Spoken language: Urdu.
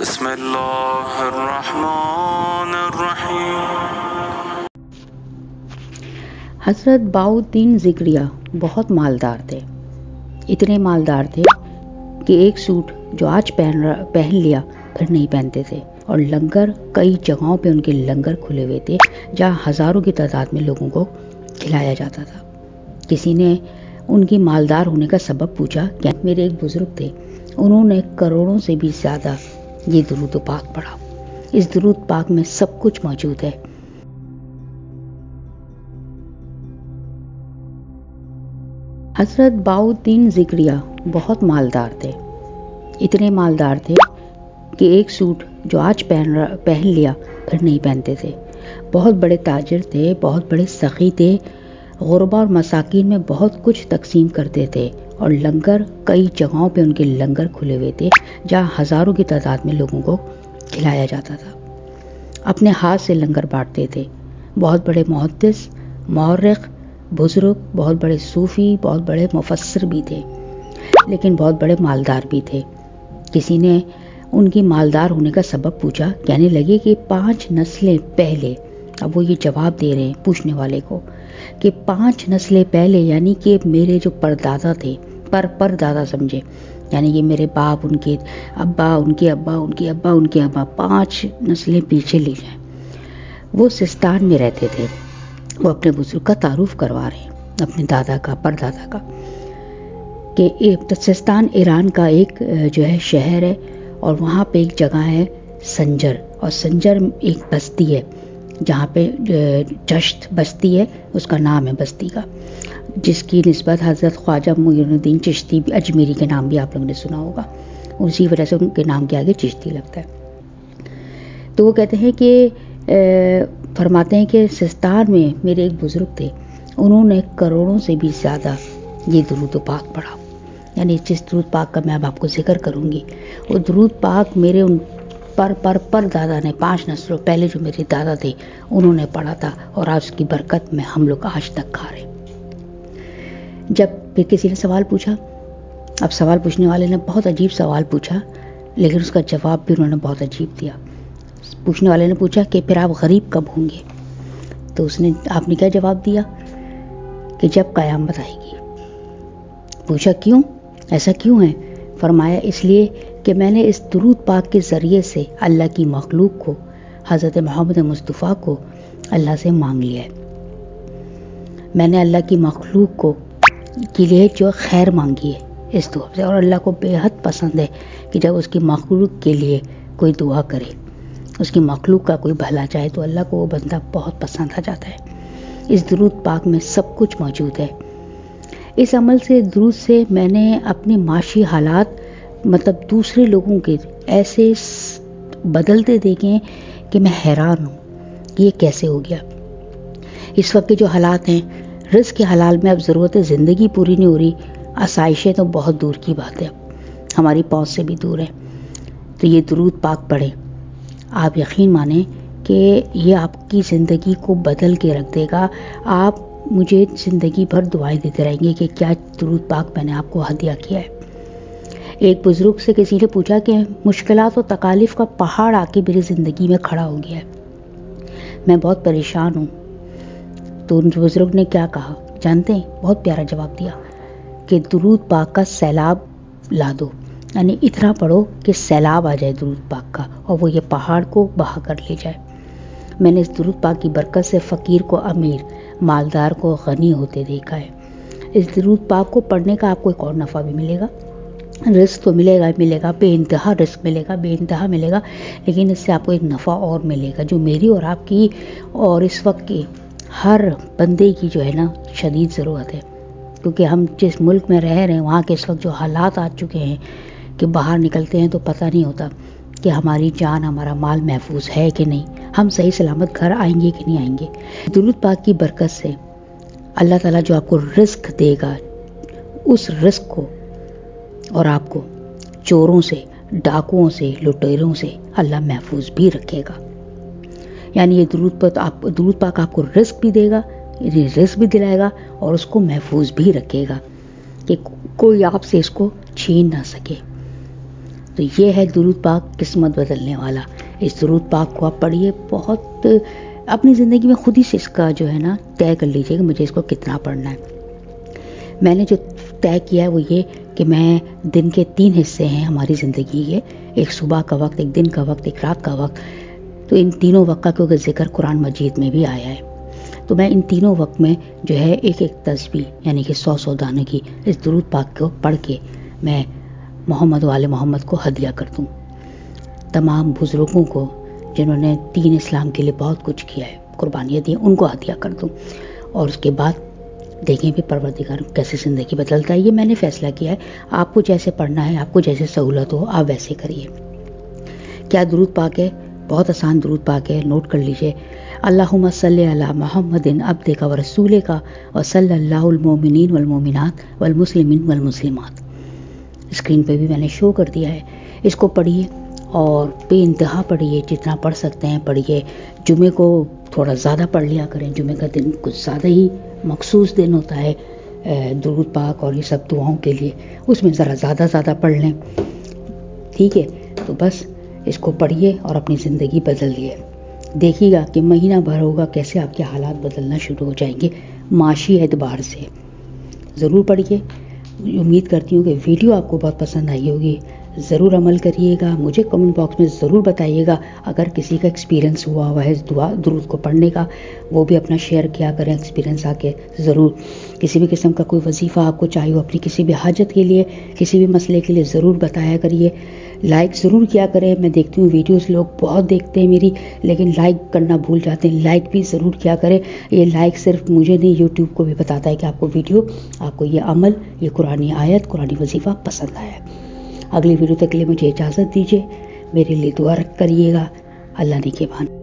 بسم اللہ الرحمن الرحیم۔ حضرت بہاؤالدین ذکریہ بہت مالدار تھے، اتنے مالدار تھے کہ ایک سوٹ جو آج پہن لیا پھر نہیں پہنتے تھے، اور لنگر کئی جگہوں پہ ان کے لنگر کھلے ہوئے تھے جہاں ہزاروں کی تعداد میں لوگوں کو کھلایا جاتا تھا۔ کسی نے ان کی مالدار ہونے کا سبب پوچھا کہ میرے ایک بزرگ تھے، انہوں نے کروڑوں سے بھی زیادہ یہ درود پاک پڑھا۔ اس درود پاک میں سب کچھ موجود ہے۔ حضرت بہاؤالدین ذکریہ بہت مالدار تھے، اتنے مالدار تھے کہ ایک سوٹ جو آج پہن لیا پھر نہیں پہنتے تھے۔ بہت بڑے تاجر تھے، بہت بڑے سخی تھے، غربا اور مساکین میں بہت کچھ تقسیم کرتے تھے، اور لنگر کئی جگہوں پہ ان کے لنگر کھلے ہوئے تھے جہاں ہزاروں کی تعداد میں لوگوں کو کھلایا جاتا تھا۔ اپنے ہاتھ سے لنگر بانٹتے تھے۔ بہت بڑے محدث، مورخ، بزرگ، بہت بڑے صوفی، بہت بڑے مفسر بھی تھے، لیکن بہت بڑے مالدار بھی تھے۔ کسی نے ان کی مالدار ہونے کا سبب پوچھا، کہنے لگے کہ 5 نسلیں پہلے، اب وہ یہ جواب دے رہے ہیں پوچھنے والے کو کہ 5 نسلیں پہلے، یعنی کہ میرے جو پردادا تھے، پر دادا سمجھے، یعنی یہ میرے باپ، ان کے ابا، ان کے ابا، ان کے ابا، ان کے ابا، 5 نسلیں پیچھے لی جائیں، وہ سستان میں رہتے تھے۔ وہ اپنے بزرگ کا تعارف کروا رہے ہیں، اپنے دادا کا، پردادا کا، کہ سستان ایران کا ایک جو ہے شہر ہے، اور وہاں پہ ایک جگہ ہے سنجر، اور سنجر ایک بستی ہے جہاں پہ چشت بستی ہے، اس کا نام ہے بستی کا، جس کی نسبت حضرت خواجہ معین الدین چشتی اجمیری کے نام بھی آپ لوگوں نے سنا ہوگا، اسی وجہ سے ان کے نام کے آگے چشتی لگتا ہے۔ تو وہ کہتے ہیں کہ فرماتے ہیں کہ سستان میں میرے ایک بزرگ تھے، انہوں نے کروڑوں سے بھی زیادہ یہ درود پاک پڑھا۔ یعنی جس درود پاک کا میں اب آپ کو ذکر کروں گی، وہ درود پاک میرے ان پر دادا نے 5 نسلوں پہلے جو میرے دادا تھے انہوں نے پڑھا تھا، اور آج اس کی برکت میں ہم لوگ آج تک کھا رہے ہیں۔ جب پھر کسی نے سوال پوچھا، اب سوال پوچھنے والے نے بہت عجیب سوال پوچھا، لیکن اس کا جواب بھی انہوں نے بہت عجیب دیا۔ پوچھنے والے نے پوچھا کہ پھر آپ غریب کب ہوں گے؟ تو آپ نے کیا جواب دیا کہ جب قیامت آئے گی۔ پوچھا کیوں، ایسا کیوں ہے؟ فرمایا اس لیے کہ میں نے اس درود پاک کے ذریعے سے اللہ کی مخلوق کو، حضرت محمد مصطفیٰ کو اللہ سے مانگ لیا ہے۔ میں نے اللہ کی مخلوق کو کے لیے جو خیر مانگی ہے اس دعا سے، اور اللہ کو بے حد پسند ہے کہ جب اس کی مخلوق کے لیے کوئی دعا کرے، اس کی مخلوق کا کوئی بھلا چاہے، تو اللہ کو وہ بندہ بہت پسند آ جاتا ہے۔ اس درود پاک میں سب کچھ موجود ہے۔ اس عمل سے، درود سے، میں نے اپنے معاشی حالات مطلب دوسرے لوگوں کے ایسے بدلتے دیکھے کہ میں حیران ہوں کہ یہ کیسے ہو گیا۔ اس وقت کے جو حالات ہیں، رزق کے حلال میں اب ضرورت زندگی پوری نہیں ہو رہی، آسائشیں تو بہت دور کی بات ہے، ہماری پہنچ سے بھی دور ہے۔ تو یہ درود پاک پڑھیں، آپ یقین مانیں کہ یہ آپ کی زندگی کو بدل کے رکھ دے گا۔ آپ مجھے زندگی بھر دعائیں دیتے رہیں گے کہ کیا درود پاک میں نے آپ کو ہدیہ کیا ہے۔ ایک بزرگ سے کسی نے پوچھا کہ مشکلات و تکالیف کا پہاڑ آ کے میری زندگی میں کھڑا ہو گیا ہے، میں بہت پریشان ہوں۔ تو ان بزرگ نے کیا کہا جانتے ہیں؟ بہت پیارا جواب دیا کہ درود پاک کا سیلاب لا دو، یعنی اتنا پڑھو کہ سیلاب آ جائے درود پاک کا، اور وہ یہ پہاڑ کو بہا کر لے جائے۔ میں نے اس درود پاک کی برکت سے فقیر کو امیر، مالدار کو غنی ہوتے دیکھا ہے۔ اس درود پاک کو پڑھنے کا آپ کو ایک اور نفع بھی ملے گا، رزق تو ملے گا، بے انتہا رزق ملے گا، بے انتہا ملے گا، لیکن اس سے آپ کو ایک نفع اور ملے گا جو میری اور آپ کی اور اس وقت کی ہر بندے کی جو ہے نا شدید ضرورت ہے، کیونکہ ہم جس ملک میں رہ رہے ہیں وہاں کے اس وقت جو حالات آ چکے ہیں کہ باہر نکلتے ہیں تو پتہ نہیں ہوتا کہ ہماری جان، ہمارا مال محفوظ ہے کہ نہیں، ہم صحیح سلامت گھر آئیں گے کہ نہیں آئیں گے۔ درود پاک کی برکت سے اللہ تعالیٰ جو آپ کو رزق دے گا، اس رزق کو اور آپ کو چوروں سے، ڈاکوؤں سے، لٹیروں سے اللہ محفوظ بھی رکھے گا۔ یعنی یہ درود پاک آپ کو رزق بھی دے گا، رزق بھی دلائے گا، اور اس کو محفوظ بھی رکھے گا کہ کوئی آپ سے اس کو چھین نہ سکے۔ تو یہ ہے درود پاک قسمت بدلنے والا. اس درود پاک کو آپ پڑھیے. بہت اپنی زندگی میں خود ہی سے اس کا جو ہے نا طے کر لیجیے کہ مجھے اس کو کتنا پڑھنا ہے. میں نے جو طے کیا ہے وہ یہ کہ میں دن کے 3 حصے ہیں ہماری زندگی کے، ایک صبح کا وقت، ایک دن کا وقت، ایک رات کا وقت. تو ان تینوں وقت کا کیونکہ ذکر قرآن مجید میں بھی آیا ہے، تو میں ان تینوں وقت میں جو ہے ایک ایک تسبیح یعنی کہ 100 دانے کی اس درود پاک کو پڑھ کے میں محمد و آل محمد کو ہدیہ کر دوں. تمام بزرگوں کو جنہوں نے دین اسلام کے لیے بہت کچھ کیا ہے، قربانیاں دی، ان کو ہدیہ کر دوں. اور اس کے بعد دیکھیں بھی پروردگار کیسے زندگی بدلتا ہے. یہ میں نے فیصلہ کیا ہے. آپ کو جیسے پڑھنا ہے، آپ کو جیسے سہولت ہو، آپ ویسے کریے. کیا درود پاک ہے؟ بہت آسان درود پاک ہے، نوٹ کر لیجئے. اللہم صلی علی محمد عبدک و رسولک و صلی اللہ المومنین والمومنات والمسلمین والمسلمات. اسکرین پہ بھی میں نے شو کر دیا ہے. اس کو پڑھیے اور بے انتہا پڑھیے، جتنا پڑھ سکتے ہیں پڑھیے. جمعے کو تھوڑا زیادہ پڑھ لیا کریں. جمعے کا دن کچھ زیادہ ہی مخصوص دن ہوتا ہے درود پاک اور یہ سب دعاؤں کے لیے، اس میں ذرا زیادہ پڑھ لیں. ٹھیک ہے؟ تو بس اس کو پڑھیے اور اپنی زندگی بدلیے. دیکھیے گا کہ مہینہ بھر ہوگا کیسے آپ کے حالات بدلنا شروع ہو جائیں گے معاشی اعتبار سے. ضرور پڑھیے. امید کرتی ہوں کہ ویڈیو آپ کو بہت پسند آئی ہوگی. ضرور عمل کریے گا. مجھے کمنٹ باکس میں ضرور بتائیے گا اگر کسی کا ایکسپیرینس ہوا ہے اس درود کو پڑھنے کا، وہ بھی اپنا شیئر کیا کریں ایکسپیرینس آ کے. ضرور کسی بھی قسم کا کوئی وظیفہ آپ کو چاہیے ہو اپنی کسی بھی حاجت کے لیے، کسی بھی مسئلے کے لیے، ضرور بتایا کریے. لائک ضرور کیا کریں. میں دیکھتی ہوں ویڈیوز لوگ بہت دیکھتے ہیں میری، لیکن لائک کرنا بھول جاتے ہیں. لائک بھی ضرور کیا کریں. یہ لائک صرف مجھے نہیں، یوٹیوب کو بھی بتاتا ہے کہ آپ کو ویڈیو، آپ کو یہ عمل، یہ قرآنی آیت، قرآنی وظیفہ پسند آیا. اگلی ویڈیو تک کے لیے مجھے اجازت دیجیے. میرے لیے دعا کریے گا. اللہ نگہبان.